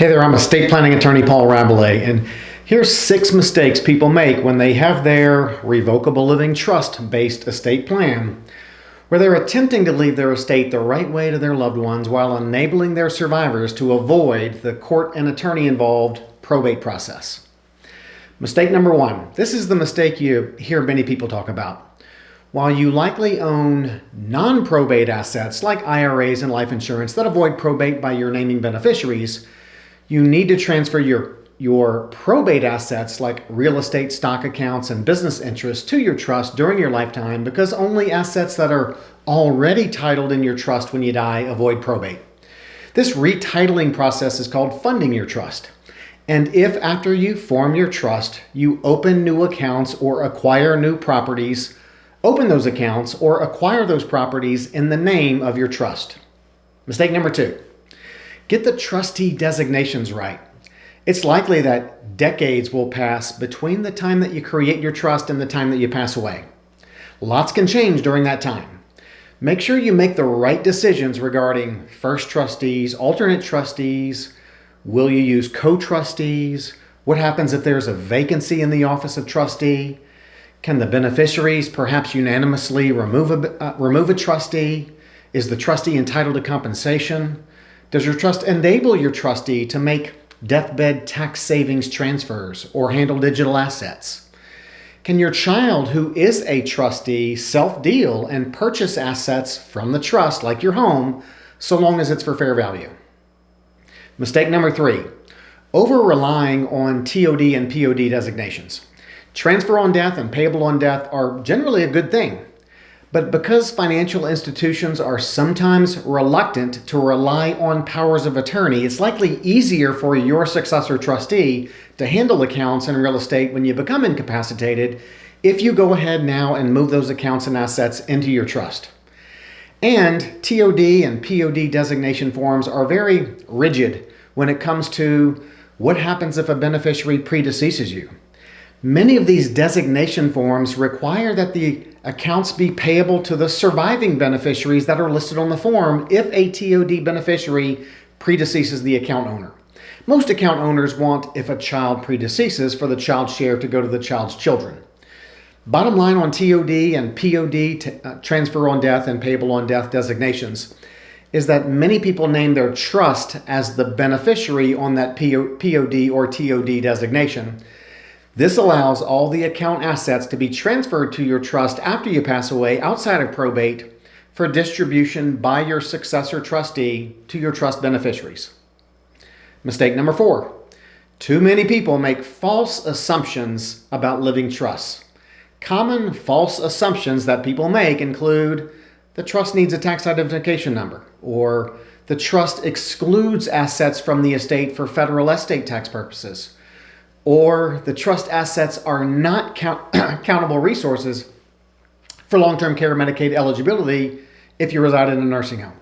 Hey there, I'm estate planning attorney Paul Rabelais, and here's 6 mistakes people make when they have their revocable living trust-based estate plan, where they're attempting to leave their estate the right way to their loved ones while enabling their survivors to avoid the court and attorney-involved probate process. Mistake number 1. This is the mistake you hear many people talk about. While you likely own non-probate assets like IRAs and life insurance that avoid probate by your naming beneficiaries, you need to transfer your probate assets like real estate stock accounts and business interests to your trust during your lifetime, because only assets that are already titled in your trust when you die avoid probate. This retitling process is called funding your trust. And if after you form your trust, you open new accounts or acquire new properties, open those accounts or acquire those properties in the name of your trust. Mistake number 2. Get the trustee designations right. It's likely that decades will pass between the time that you create your trust and the time that you pass away. Lots can change during that time. Make sure you make the right decisions regarding first trustees, alternate trustees. Will you use co-trustees? What happens if there's a vacancy in the office of trustee? Can the beneficiaries perhaps unanimously remove a trustee? Is the trustee entitled to compensation? Does your trust enable your trustee to make deathbed tax savings transfers or handle digital assets? Can your child who is a trustee self-deal and purchase assets from the trust like your home, so long as it's for fair value? Mistake number 3, over-relying on TOD and POD designations. Transfer on death and payable on death are generally a good thing. But because financial institutions are sometimes reluctant to rely on powers of attorney, it's likely easier for your successor trustee to handle accounts in real estate when you become incapacitated if you go ahead now and move those accounts and assets into your trust. And TOD and POD designation forms are very rigid when it comes to what happens if a beneficiary predeceases you. Many of these designation forms require that the accounts be payable to the surviving beneficiaries that are listed on the form if a TOD beneficiary predeceases the account owner. Most account owners want, if a child predeceases, for the child's share to go to the child's children. Bottom line on TOD and POD, transfer on death and payable on death designations, is that many people name their trust as the beneficiary on that POD or TOD designation. This allows all the account assets to be transferred to your trust after you pass away outside of probate for distribution by your successor trustee to your trust beneficiaries. Mistake number 4. Too many people make false assumptions about living trusts. Common false assumptions that people make include the trust needs a tax identification number, or the trust excludes assets from the estate for federal estate tax purposes, or the trust assets are not countable resources for long-term care Medicaid eligibility if you reside in a nursing home,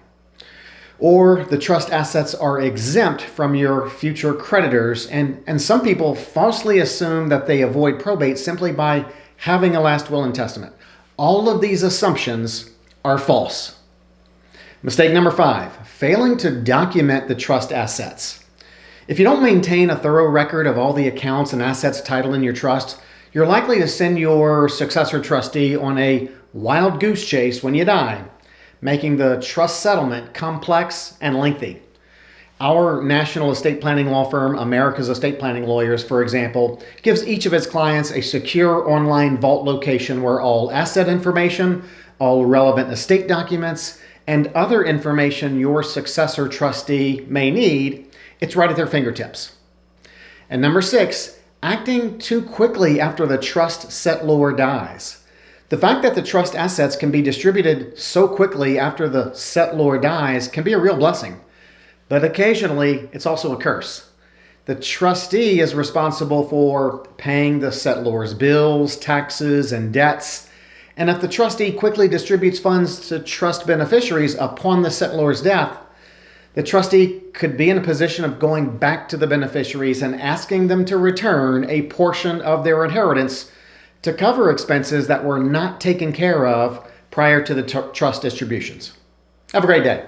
or the trust assets are exempt from your future creditors, and some people falsely assume that they avoid probate simply by having a last will and testament. All of these assumptions are false. Mistake number 5, failing to document the trust assets. If you don't maintain a thorough record of all the accounts and assets titled in your trust, you're likely to send your successor trustee on a wild goose chase when you die, making the trust settlement complex and lengthy. Our national estate planning law firm, America's Estate Planning Lawyers, for example, gives each of its clients a secure online vault location where all asset information, all relevant estate documents, and other information your successor trustee may need, it's right at their fingertips. And number 6, acting too quickly after the trust settlor dies. The fact that the trust assets can be distributed so quickly after the settlor dies can be a real blessing, but occasionally it's also a curse. The trustee is responsible for paying the settlor's bills, taxes, and debts, and if the trustee quickly distributes funds to trust beneficiaries upon the settlor's death, the trustee could be in a position of going back to the beneficiaries and asking them to return a portion of their inheritance to cover expenses that were not taken care of prior to the trust distributions. Have a great day.